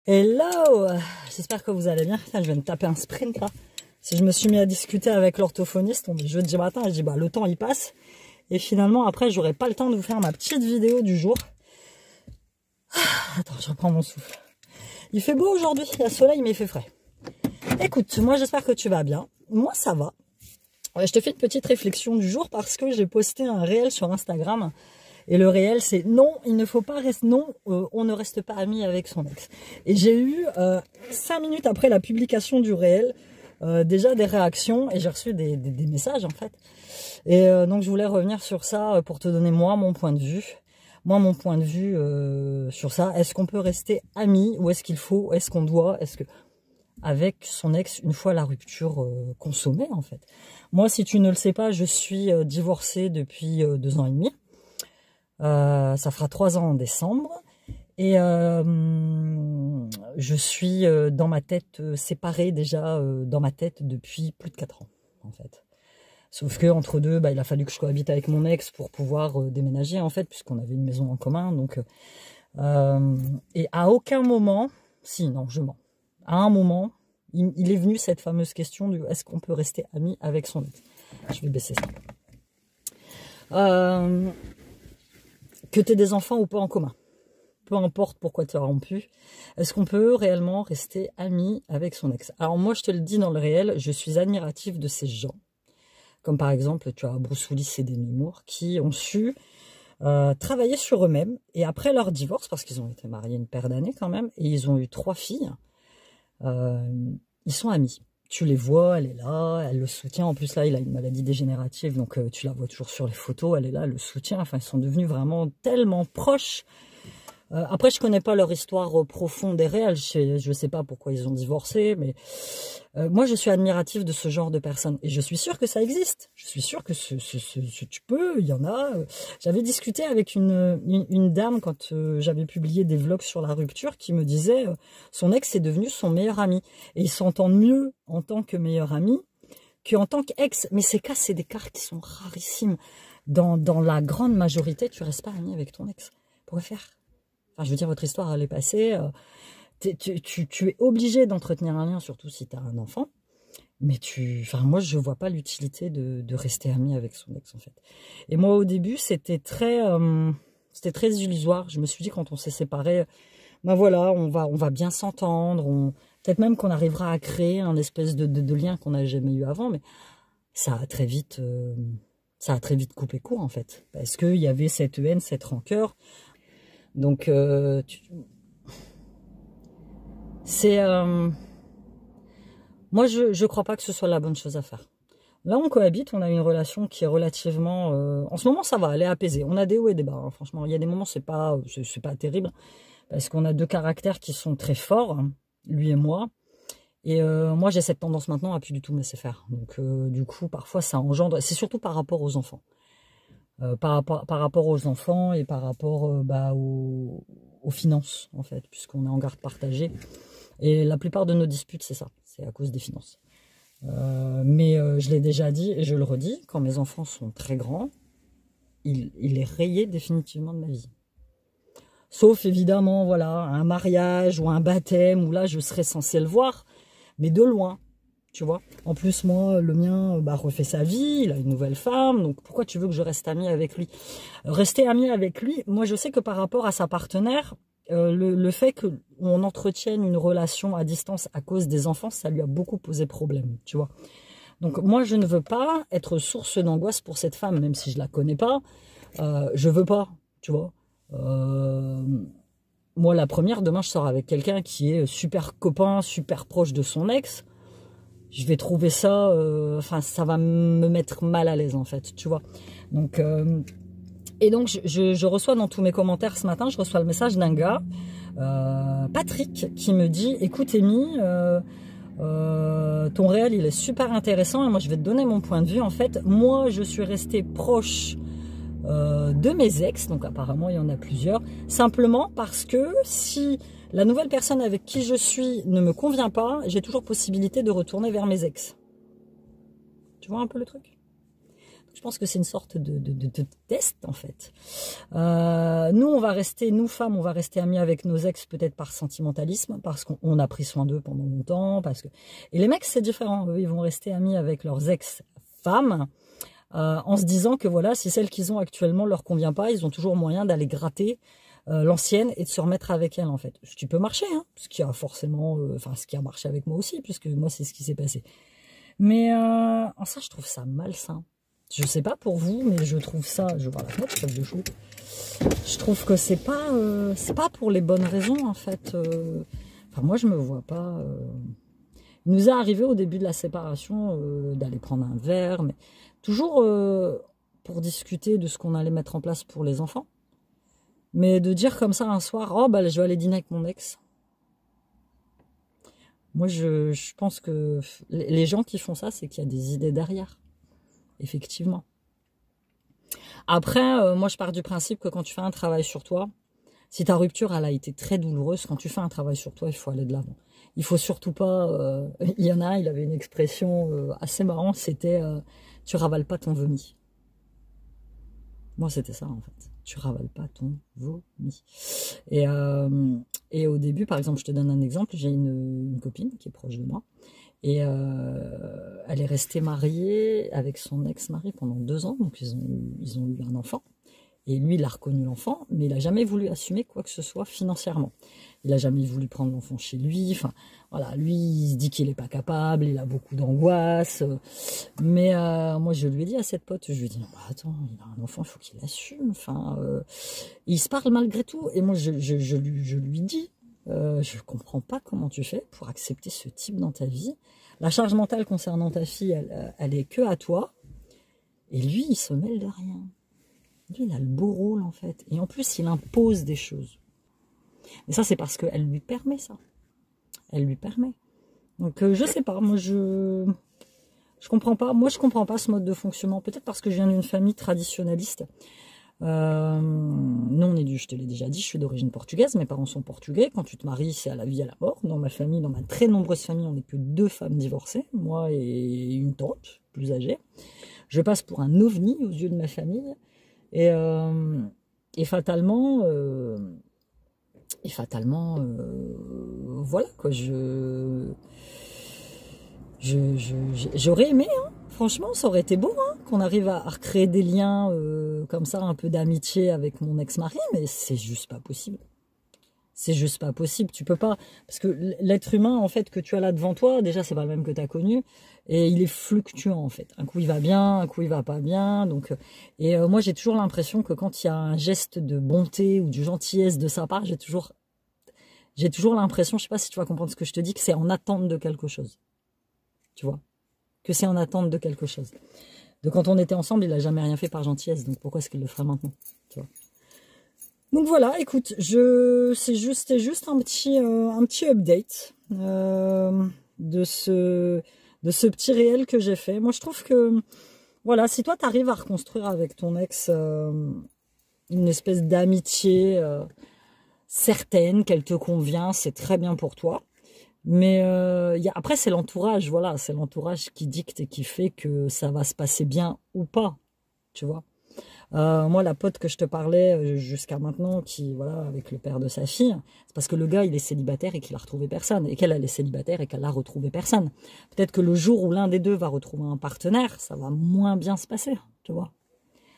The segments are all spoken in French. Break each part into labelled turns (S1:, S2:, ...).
S1: Hello, j'espère que vous allez bien. Putain, je viens de taper un sprint là. Si je me suis mis à discuter avec l'orthophoniste, on est jeudi matin, je dis bah le temps il passe. Et finalement après j'aurai pas le temps de vous faire ma petite vidéo du jour. Attends, je reprends mon souffle. Il fait beau aujourd'hui, il y a soleil mais il fait frais. Écoute, moi j'espère que tu vas bien. Moi ça va. Je te fais une petite réflexion du jour parce que j'ai posté un réel sur Instagram. Et le réel, c'est non, il ne faut pas rester, non, on ne reste pas amis avec son ex. Et j'ai eu 5 minutes après la publication du réel, déjà des réactions et j'ai reçu des messages en fait. Et donc je voulais revenir sur ça pour te donner moi mon point de vue. Moi mon point de vue sur ça. Est-ce qu'on peut rester amis ou est-ce qu'il faut, est-ce qu'on doit, est-ce que avec son ex une fois la rupture consommée en fait. Moi si tu ne le sais pas, je suis divorcée depuis 2 ans et demi. Ça fera 3 ans en décembre et je suis dans ma tête séparée déjà dans ma tête depuis plus de 4 ans en fait. Sauf que entre deux, bah, il a fallu que je cohabite avec mon ex pour pouvoir déménager en fait, puisqu'on avait une maison en commun. Donc et à aucun moment, si non, je mens. À un moment, il est venu cette fameuse question du est-ce qu'on peut rester ami avec son ex. Je vais baisser ça. Que tu aies des enfants ou pas en commun, peu importe pourquoi tu as rompu, est-ce qu'on peut réellement rester ami avec son ex? Alors moi, je te le dis dans le réel, je suis admirative de ces gens, comme par exemple, tu as Bruce Willis et Demi Moore, qui ont su travailler sur eux-mêmes, et après leur divorce, parce qu'ils ont été mariés une paire d'années quand même, et ils ont eu 3 filles, ils sont amis. Tu les vois, elle est là, elle le soutient. En plus, là, il a une maladie dégénérative, donc tu la vois toujours sur les photos, elle est là, elle le soutient. Enfin, ils sont devenus vraiment tellement proches. Après, je connais pas leur histoire profonde et réelle. Je sais pas pourquoi ils ont divorcé, mais moi, je suis admirative de ce genre de personnes. Et je suis sûre que ça existe. Je suis sûre que tu peux, il y en a. J'avais discuté avec une dame quand j'avais publié des vlogs sur la rupture qui me disait son ex est devenu son meilleur ami. Et ils s'entendent mieux en tant que meilleur ami qu'en tant qu'ex. Mais ces cas, c'est des cas qui sont rarissimes. Dans la grande majorité, tu restes pas ami avec ton ex. Pourquoi faire? Enfin, je veux dire, votre histoire, elle est passée. Tu es obligé d'entretenir un lien, surtout si tu as un enfant. Mais enfin, moi, je vois pas l'utilité de rester ami avec son ex, en fait. Et moi, au début, c'était très illusoire. Je me suis dit, quand on s'est séparés, ben voilà, on va bien s'entendre. Peut-être même qu'on arrivera à créer un espèce de lien qu'on n'a jamais eu avant. Mais ça a très vite coupé court, en fait. Parce qu'il y avait cette haine, cette rancœur. Donc, moi, je crois pas que ce soit la bonne chose à faire. Là, on cohabite, on a une relation qui est relativement... en ce moment, ça va, elle est apaisée. On a des hauts et des bas, hein, franchement. Il y a des moments, c'est pas terrible, parce qu'on a 2 caractères qui sont très forts, lui et moi. Et moi, j'ai cette tendance maintenant à plus du tout me laisser faire. Donc, du coup, parfois, ça engendre... C'est surtout par rapport aux enfants. Par rapport aux enfants et par rapport aux finances, en fait, puisqu'on est en garde partagée. Et la plupart de nos disputes, c'est ça, c'est à cause des finances. Mais je l'ai déjà dit et je le redis, quand mes enfants sont très grands, il est rayé définitivement de ma vie. Sauf évidemment, voilà, un mariage ou un baptême, où là, je serais censée le voir, mais de loin. Tu vois, en plus, moi, le mien refait sa vie, il a une nouvelle femme, donc pourquoi tu veux que je reste amie avec lui? Rester amie avec lui, moi, je sais que par rapport à sa partenaire, le fait qu'on entretienne une relation à distance à cause des enfants, ça lui a beaucoup posé problème, tu vois. Donc, moi, je ne veux pas être source d'angoisse pour cette femme, même si je la connais pas, je veux pas, tu vois. Moi, la première, demain, je sors avec quelqu'un qui est super copain, super proche de son ex. Je vais trouver ça, enfin, ça va me mettre mal à l'aise, en fait, tu vois. Donc, et donc, je reçois dans tous mes commentaires ce matin, je reçois le message d'un gars, Patrick, qui me dit, écoute, Amy, ton réel, il est super intéressant, et moi, je vais te donner mon point de vue. En fait, moi, je suis restée proche de mes ex, donc apparemment, il y en a plusieurs, simplement parce que si... la nouvelle personne avec qui je suis ne me convient pas, j'ai toujours possibilité de retourner vers mes ex. Tu vois un peu le truc?
S2: Je pense que c'est une sorte de test, en fait. Nous, on va rester, nous femmes, on va rester amies avec nos ex, peut-être par sentimentalisme, parce qu'on a pris soin d'eux pendant longtemps. Et les mecs, c'est différent. Eux, ils vont rester amis avec leurs ex-femmes, en se disant que voilà, si celle qu'ils ont actuellement leur convient pas, ils ont toujours moyen d'aller gratter l'ancienne et de se remettre avec elle, en fait. Ce qui peut marcher, hein, ce qui a forcément, ce qui a marché avec moi aussi, puisque moi, c'est ce qui s'est passé. Mais en ça, je trouve ça malsain. Je sais pas pour vous, mais je trouve ça... Je vois la fenêtre, je de chaud. Je trouve que c'est pas pour les bonnes raisons, en fait. Enfin, moi, je me vois pas... Il nous est arrivé au début de la séparation d'aller prendre un verre, mais toujours pour discuter de ce qu'on allait mettre en place pour les enfants. Mais de dire comme ça un soir, oh, bah, je vais aller dîner avec mon ex. Moi, je pense que les gens qui font ça, c'est qu'il y a des idées derrière. Effectivement. Après, moi, je pars du principe que quand tu fais un travail sur toi, si ta rupture, elle a été très douloureuse, quand tu fais un travail sur toi, il faut aller de l'avant. Il faut surtout pas... il y en a un, il avait une expression assez marrante, c'était tu ravales pas ton vomi. Moi, c'était ça, en fait. Tu ravales pas ton vomi. Et au début, par exemple, je te donne un exemple, j'ai une copine qui est proche de moi, et elle est restée mariée avec son ex-mari pendant 2 ans, donc ils ont eu un enfant. Et lui, il a reconnu l'enfant, mais il n'a jamais voulu assumer quoi que ce soit financièrement. Il n'a jamais voulu prendre l'enfant chez lui. Enfin, voilà, lui, il se dit qu'il n'est pas capable, il a beaucoup d'angoisse. Mais moi, je lui ai dit à cette pote, je lui ai dit, non, bah, attends, il a un enfant, il faut qu'il assume. Enfin, il se parle malgré tout. Et moi, je lui dis, je comprends pas comment tu fais pour accepter ce type dans ta vie. La charge mentale concernant ta fille, elle est que à toi. Et lui, il se mêle de rien. Lui, il a le beau rôle, en fait. Et en plus, il impose des choses. Mais ça, c'est parce qu'elle lui permet ça. Elle lui permet. Donc, je sais pas. Moi, je comprends pas. Moi, je comprends pas ce mode de fonctionnement. Peut-être parce que je viens d'une famille traditionnaliste. Nous, je te l'ai déjà dit, je suis d'origine portugaise. Mes parents sont portugais. Quand tu te maries, c'est à la vie, à la mort. Dans ma famille, dans ma très nombreuse famille, on n'est que 2 femmes divorcées. Moi et une tante, plus âgée. Je passe pour un ovni aux yeux de ma famille. Et fatalement, voilà quoi, j'aurais aimé, hein, franchement, ça aurait été beau, hein, qu'on arrive à recréer des liens comme ça, un peu d'amitié avec mon ex-mari, mais c'est juste pas possible. C'est juste pas possible, tu peux pas, parce que l'être humain, en fait, que tu as là devant toi, déjà, c'est pas le même que tu as connu, et il est fluctuant, en fait. Un coup, il va bien, un coup, il va pas bien, donc, moi, j'ai toujours l'impression que quand il y a un geste de bonté ou de gentillesse de sa part, j'ai toujours l'impression, je sais pas si tu vas comprendre ce que je te dis, que c'est en attente de quelque chose. Tu vois? Que c'est en attente de quelque chose. De quand on était ensemble, il a jamais rien fait par gentillesse, donc pourquoi est-ce qu'il le ferait maintenant? Tu vois? Donc voilà, écoute, c'était juste un petit update de ce petit réel que j'ai fait. Moi, je trouve que, voilà, si toi, tu arrives à reconstruire avec ton ex une espèce d'amitié certaine, qu'elle te convient, c'est très bien pour toi. Mais après, c'est l'entourage, voilà, c'est l'entourage qui dicte et qui fait que ça va se passer bien ou pas, tu vois. Moi, la pote que je te parlais jusqu'à maintenant, qui, voilà, avec le père de sa fille, c'est parce que le gars, il est célibataire et qu'il a retrouvé personne, et qu'elle, elle est célibataire et qu'elle a retrouvé personne. Peut-être que le jour où l'un des deux va retrouver un partenaire, ça va moins bien se passer, tu vois.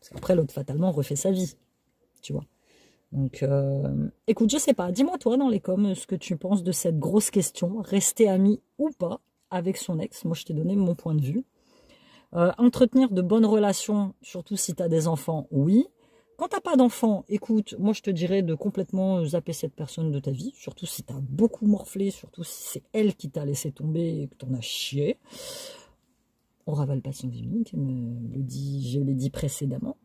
S2: Parce qu'après, l'autre, fatalement, refait sa vie, tu vois. Donc, écoute, je sais pas, dis-moi toi dans les coms ce que tu penses de cette grosse question, rester ami ou pas avec son ex. Moi, je t'ai donné mon point de vue. Entretenir de bonnes relations, surtout si tu as des enfants, oui. Quand t'as pas d'enfants, écoute, moi je te dirais de complètement zapper cette personne de ta vie, surtout si tu as beaucoup morflé, surtout si c'est elle qui t'a laissé tomber et que t'en as chié. On ravale pas son vomi, je l'ai dit précédemment.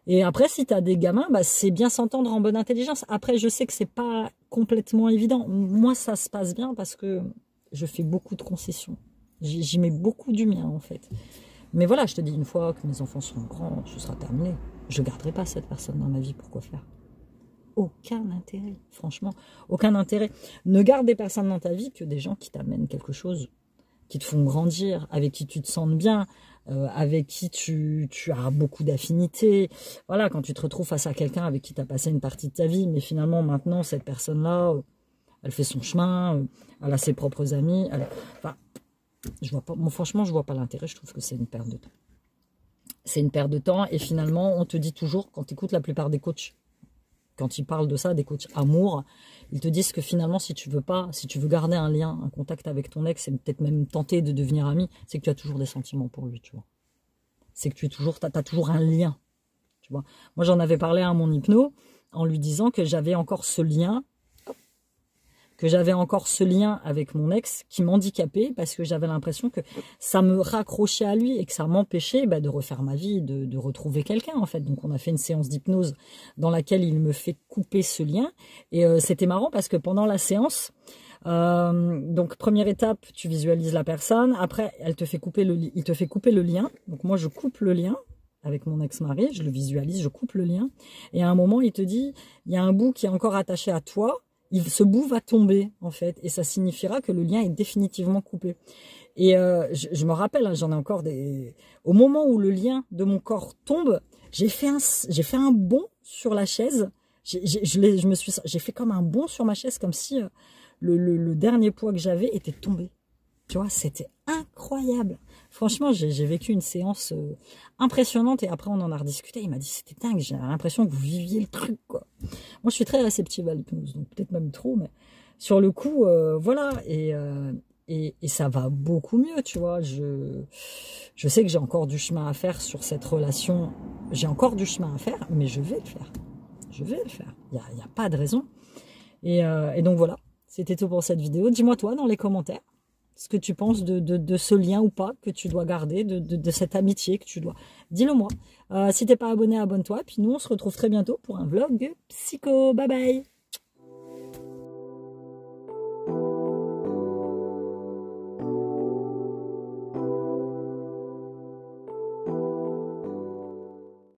S2: Et après, si tu as des gamins, bah, c'est bien s'entendre en bonne intelligence. Après, je sais que c'est pas complètement évident. Moi, ça se passe bien parce que je fais beaucoup de concessions. J'y mets beaucoup du mien, en fait. Mais voilà, je te dis, une fois que mes enfants seront grands, ce sera terminé. Je ne garderai pas cette personne dans ma vie. Pourquoi faire? Aucun intérêt, franchement. Aucun intérêt. Ne garde des personnes dans ta vie que des gens qui t'amènent quelque chose
S1: qui te font grandir, avec qui tu te sens bien, avec qui tu as beaucoup d'affinités. Voilà, quand tu te retrouves face à quelqu'un avec qui tu as passé une partie de ta vie, mais finalement maintenant cette personne-là, elle fait son chemin, elle a ses propres amis. Enfin, je vois pas, moi, franchement, je vois pas l'intérêt, je trouve que c'est une perte de temps. C'est une perte de temps et finalement, on te dit toujours, quand tu écoutes la plupart des coachs, quand ils parlent de ça, des coachs amour, ils te disent que finalement, si tu veux garder un lien, un contact avec ton ex et peut-être même tenter de devenir ami, c'est que tu as toujours des sentiments pour lui, tu vois. C'est que tu as toujours un lien, tu vois. Moi, j'en avais parlé à mon hypno en lui disant que j'avais encore ce lien, avec mon ex qui m'handicapait parce que j'avais l'impression que ça me raccrochait à lui et que ça m'empêchait de refaire ma vie, de retrouver quelqu'un en fait. Donc on a fait une séance d'hypnose dans laquelle il me fait couper ce lien et c'était marrant parce que pendant la séance, donc première étape, tu visualises la personne, après il te fait couper le lien. Donc moi je coupe le lien avec mon ex-mari, je le visualise, je coupe le lien et à un moment il te dit, il y a un bout qui est encore attaché à toi. Ce bout va tomber, en fait, et ça signifiera que le lien est définitivement coupé. Et je me rappelle, hein, j'en ai encore des... Au moment où le lien de mon corps tombe, j'ai fait un bond sur la chaise. J'ai fait comme un bond sur ma chaise, comme si le dernier poids que j'avais était tombé. Tu vois, c'était incroyable. Franchement, j'ai vécu une séance impressionnante et après on en a rediscuté. Il m'a dit c'était dingue, j'ai l'impression que vous viviez le truc, quoi. Moi, je suis très réceptive à l'hypnose, donc peut-être même trop, mais sur le coup, voilà. Et ça va beaucoup mieux, tu vois. Je sais que j'ai encore du chemin à faire sur cette relation. J'ai encore du chemin à faire, mais je vais le faire. Je vais le faire. Il n'y a pas de raison. Et donc voilà, c'était tout pour cette vidéo. Dis-moi toi dans les commentaires ce que tu penses de ce lien ou pas que tu dois garder, de cette amitié que tu dois. Dis-le moi. Si t'es pas abonné, abonne-toi. Puis nous, on se retrouve très bientôt pour un vlog psycho. Bye bye.